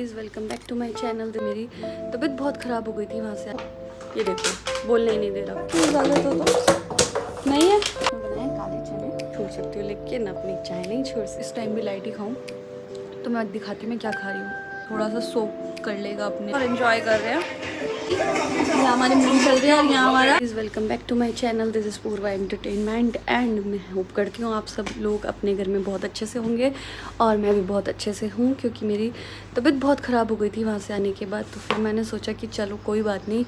Please welcome back to my channel. मेरी तबीयत बहुत ख़राब हो गई थी वहाँ से। ये देखो बोलने ही नहीं दे रहा। क्यों इजाज़त हो तो नहीं है। बनाए काले चने छोड़ सकती हो लेकिन अपनी चाय नहीं छोड़ सकती। इस टाइम भी लाइट ही खाऊं तो मैं दिखाती हूँ मैं क्या खा रही हूँ। थोड़ा सा सोप कर लेगा अपने और एंजॉय कर रहे हैं। यहाँ हमारी मूवी चल रही है और यहाँ हमारा please welcome back to my channel. This is Purva entertainment and मैं होप करती हूँ आप सब लोग अपने घर में बहुत अच्छे से होंगे और मैं भी बहुत अच्छे से हूँ, क्योंकि मेरी तबीयत बहुत ख़राब हो गई थी वहाँ से आने के बाद। तो फिर मैंने सोचा कि चलो कोई बात नहीं,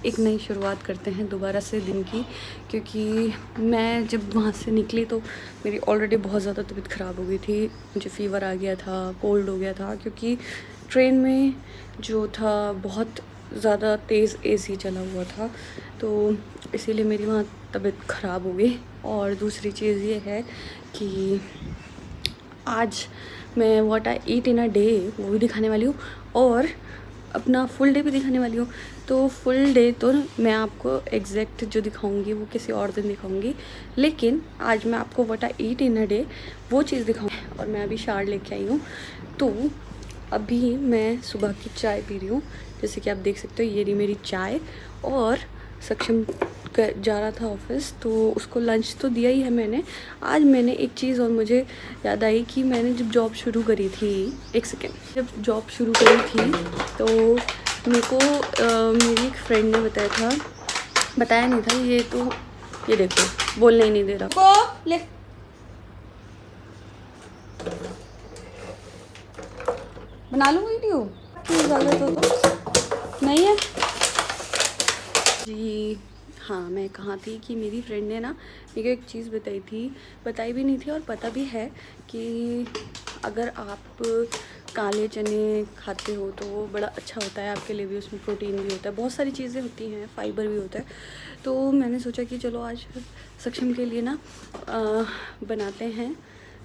एक नई शुरुआत करते हैं दोबारा से दिन की, क्योंकि मैं जब वहाँ से निकली तो मेरी ऑलरेडी बहुत ज़्यादा तबीयत ख़राब हो गई थी। मुझे फ़ीवर आ गया था, कोल्ड हो गया था, क्योंकि ट्रेन में जो था बहुत ज़्यादा तेज़ एसी चला हुआ था, तो इसीलिए मेरी वहाँ तबीयत ख़राब हो गई। और दूसरी चीज़ ये है कि आज मैं what I eat in a day वो भी दिखाने वाली हूँ और अपना फुल डे भी दिखाने वाली हूँ। तो फुल डे तो मैं आपको एग्जैक्ट जो दिखाऊंगी वो किसी और दिन दिखाऊंगी, लेकिन आज मैं आपको what I eat in a day वो चीज़ दिखाऊंगी। और मैं अभी शार लेके आई हूँ, तो अभी मैं सुबह की चाय पी रही हूँ। जैसे कि आप देख सकते हो ये रही मेरी चाय। और सक्षम जा रहा था ऑफिस तो उसको लंच तो दिया ही है मैंने। आज मैंने एक चीज़ और मुझे याद आई कि मैंने जब जॉब शुरू करी थी, एक सेकेंड, जब जॉब शुरू करी थी तो मेरे को मेरी एक फ्रेंड ने बताया नहीं था ये। तो ये देखो बोलने ही नहीं दे रहा को ले। बना लूँ वीडियो की इजाज़त हो तो नहीं है जी। हाँ, मैं कहाँ थी कि मेरी फ्रेंड ने ना मेरे को एक चीज़ बताई भी नहीं थी और पता भी है कि अगर आप काले चने खाते हो तो वो बड़ा अच्छा होता है आपके लिए भी। उसमें प्रोटीन भी होता है, बहुत सारी चीज़ें होती हैं, फाइबर भी होता है। तो मैंने सोचा कि चलो आज सक्षम के लिए ना बनाते हैं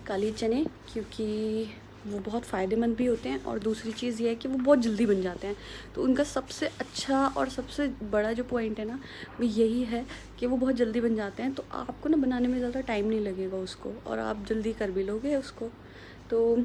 काले चने, क्योंकि वो बहुत फ़ायदेमंद भी होते हैं और दूसरी चीज़ ये है कि वो बहुत जल्दी बन जाते हैं। तो उनका सबसे अच्छा और सबसे बड़ा जो पॉइंट है ना वो यही है कि वो बहुत जल्दी बन जाते हैं। तो आपको ना बनाने में ज़्यादा टाइम नहीं लगेगा उसको और आप जल्दी कर भी लोगे उसको। तो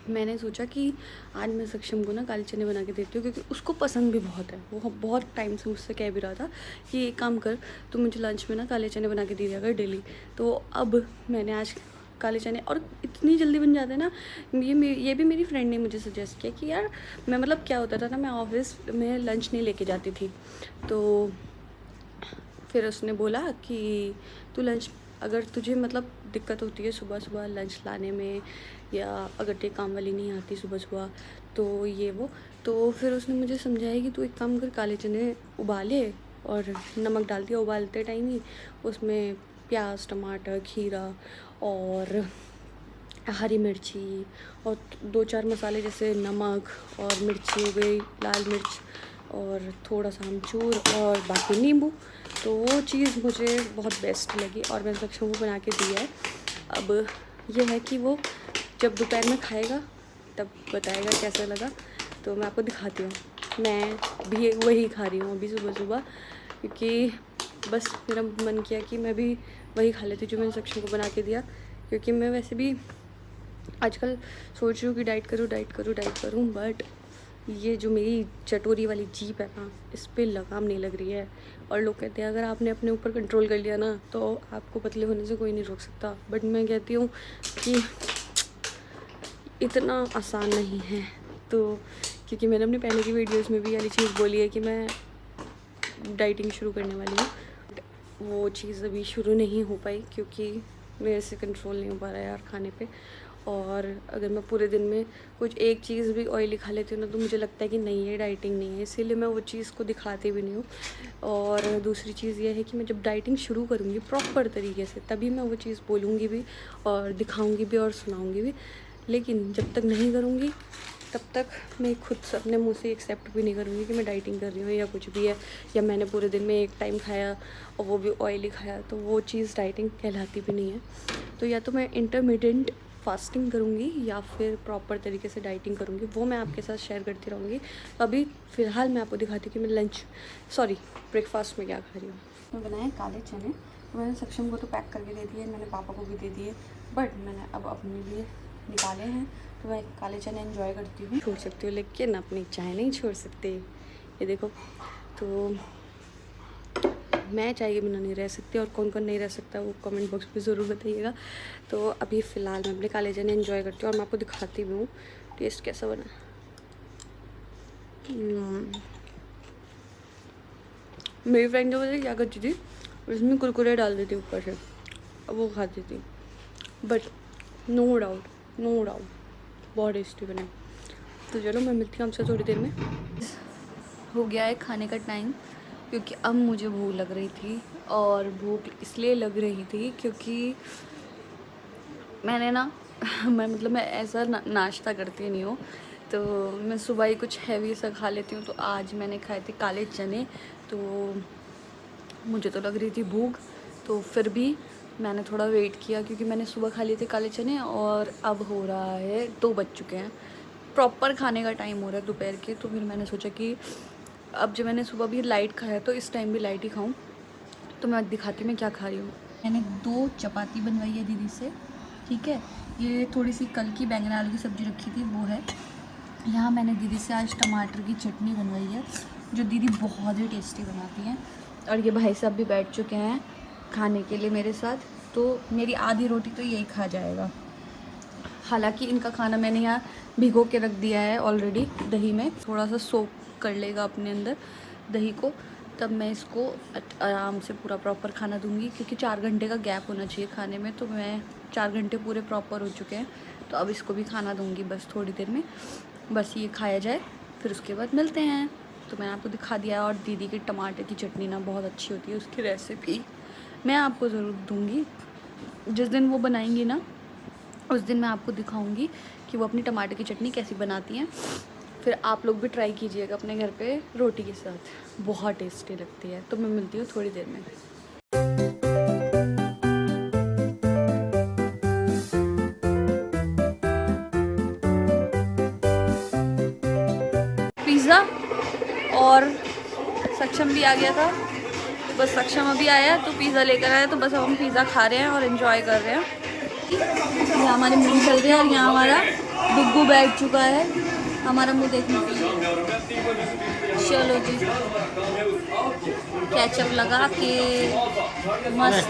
मैंने सोचा कि आज मैं सक्षम को ना काले चने बना के देती हूँ, क्योंकि उसको पसंद भी बहुत है। वो बहुत टाइम से मुझसे कह भी रहा था कि एक काम कर, तो मुझे लंच में ना काले चने बना के दे दिया कर डेली। तो अब मैंने आज काले चने, और इतनी जल्दी बन जाते हैं ना। ये भी मेरी फ्रेंड ने मुझे सजेस्ट किया कि यार मैं मतलब क्या होता था ना, मैं ऑफिस में लंच नहीं लेके जाती थी। तो फिर उसने बोला कि तू लंच, अगर तुझे मतलब दिक्कत होती है सुबह सुबह लंच लाने में, या अगर तेरे काम वाली नहीं आती सुबह सुबह तो ये वो, तो फिर उसने मुझे समझाया कि तू एक काम कर, काले चने उबाले और नमक डाल दिया उबालते टाइम ही, उसमें प्याज टमाटर खीरा और हरी मिर्ची और 2-4 मसाले जैसे नमक और मिर्ची हो गई, लाल मिर्च और थोड़ा सा अमचूर और बाकी नींबू। तो वो चीज़ मुझे बहुत बेस्ट लगी और मैंने सक्षम को बना के दिया है। अब ये है कि वो जब दोपहर में खाएगा तब बताएगा कैसा लगा। तो मैं आपको दिखाती हूँ, मैं भी वही खा रही हूँ अभी सुबह सुबह, क्योंकि बस मेरा मन किया कि मैं भी वही खा लेती जो मैंने सक्षम को बना के दिया। क्योंकि मैं वैसे भी आजकल सोच रही हूँ कि डाइट करूँ, बट ये जो मेरी चटोरी वाली जीप है ना, इस पे लगाम नहीं लग रही है। और लोग कहते हैं अगर आपने अपने ऊपर कंट्रोल कर लिया ना तो आपको पतले होने से कोई नहीं रोक सकता। बट मैं कहती हूँ कि इतना आसान नहीं है। तो क्योंकि मैंने अपने पहले की वीडियोस में भी वाली चीज़ बोली है कि मैं डाइटिंग शुरू करने वाली हूँ, वो चीज़ अभी शुरू नहीं हो पाई क्योंकि मेरे से कंट्रोल नहीं हो पा रहा है यार खाने पे। और अगर मैं पूरे दिन में कुछ एक चीज़ भी ऑयली खा लेती हूँ ना तो मुझे लगता है कि नहीं ये डाइटिंग नहीं है, इसीलिए मैं वो चीज़ को दिखाती भी नहीं हूँ। और दूसरी चीज़ ये है कि मैं जब डाइटिंग शुरू करूँगी प्रॉपर तरीके से तभी मैं वो चीज़ बोलूँगी भी और दिखाऊँगी भी और सुनाऊँगी भी। लेकिन जब तक नहीं करूँगी तब तक मैं खुद से अपने मुंह से एक्सेप्ट भी नहीं करूँगी कि मैं डाइटिंग कर रही हूँ या कुछ भी है, या मैंने पूरे दिन में एक टाइम खाया और वो भी ऑयली खाया, तो वो चीज़ डाइटिंग कहलाती भी नहीं है। तो या तो मैं इंटरमीडिएट फास्टिंग करूँगी या फिर प्रॉपर तरीके से डाइटिंग करूँगी, वो मैं आपके साथ शेयर करती रहूँगी। तो अभी फ़िलहाल मैं आपको दिखाती हूँ कि मैं ब्रेकफास्ट में क्या खा रही हूँ। मैं बनाए काले चने, तो मैंने सक्षम को तो पैक करके दे दिए, मैंने पापा को भी दे दिए, बट मैंने अब अपने लिए निकाले हैं तो मैं काले चने एंजॉय करती हूँ, छोड़ सकती हूँ लेकिन अपनी चाय नहीं छोड़ सकते। ये देखो, तो मैं चाय के बिना नहीं रह सकती, और कौन कौन नहीं रह सकता वो कमेंट बॉक्स में ज़रूर बताइएगा। तो अभी फ़िलहाल मैं अपने काले चने एंजॉय करती हूँ और मैं आपको दिखाती भी हूँ टेस्ट कैसा बना। मेरी फ्रेंड जो मुझे क्या करती थी, उसमें कुरकुरे डाल देती ऊपर से, अब वो खाती थी। बट नो डाउट बहुत टेस्टी बने। तो चलो मैं मिलती हूँ आपसे थोड़ी देर में। हो गया है खाने का टाइम, क्योंकि अब मुझे भूख लग रही थी, और भूख इसलिए लग रही थी क्योंकि मैंने ना मैं ऐसा नाश्ता करती नहीं हूँ, तो मैं सुबह ही कुछ हैवी सा खा लेती हूँ। तो आज मैंने खाए थे काले चने, तो मुझे तो लग रही थी भूख, तो फिर भी मैंने थोड़ा वेट किया, क्योंकि मैंने सुबह खा लिए थे काले चने और अब हो रहा है 2 बज चुके हैं, प्रॉपर खाने का टाइम हो रहा है दोपहर के। तो फिर मैंने सोचा कि अब जब मैंने सुबह भी लाइट खाया तो इस टाइम भी लाइट ही खाऊं। तो मैं दिखाती हूँ मैं क्या खा रही हूँ। मैंने 2 चपाती बनवाई है दीदी से, ठीक है। ये थोड़ी सी कल की बैंगन आलू की सब्ज़ी रखी थी वो है। यहाँ मैंने दीदी से आज टमाटर की चटनी बनवाई है, जो दीदी बहुत ही टेस्टी बनाती हैं। और ये भाई साहब भी बैठ चुके हैं खाने के लिए मेरे साथ, तो मेरी आधी रोटी तो यही खा जाएगा। हालांकि इनका खाना मैंने यहाँ भिगो के रख दिया है ऑलरेडी दही में, थोड़ा सा सोक कर लेगा अपने अंदर दही को, तब मैं इसको आराम से पूरा प्रॉपर खाना दूंगी, क्योंकि 4 घंटे का गैप होना चाहिए खाने में। तो मैं 4 घंटे पूरे प्रॉपर हो चुके हैं, तो अब इसको भी खाना दूंगी बस थोड़ी देर में। बस ये खाया जाए, फिर उसके बाद मिलते हैं। तो मैंने आपको दिखा दिया है। और दीदी की टमाटर की चटनी ना बहुत अच्छी होती है, उसकी रेसिपी मैं आपको ज़रूर दूँगी। जिस दिन वो बनाएंगी ना, उस दिन मैं आपको दिखाऊंगी कि वो अपनी टमाटर की चटनी कैसी बनाती हैं। फिर आप लोग भी ट्राई कीजिएगा अपने घर पे रोटी के साथ, बहुत टेस्टी लगती है। तो मैं मिलती हूँ थोड़ी देर में। पिज़्ज़ा और सक्षम भी आ गया था, बस सक्षम अभी आया तो पिज़्ज़ा लेकर आया, तो बस अब हम पिज़्ज़ा खा रहे हैं और एंजॉय कर रहे हैं। यहाँ हमारे मूवी चल रही है और यहाँ हमारा डुग्गू बैठ चुका है हमारा मुंह देखने के लिए। चलो जी, केचप लगा के मस्त।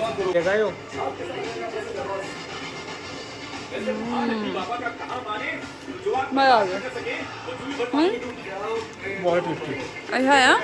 मजा आ गया। बहुत टेस्टी। अच्छा यार।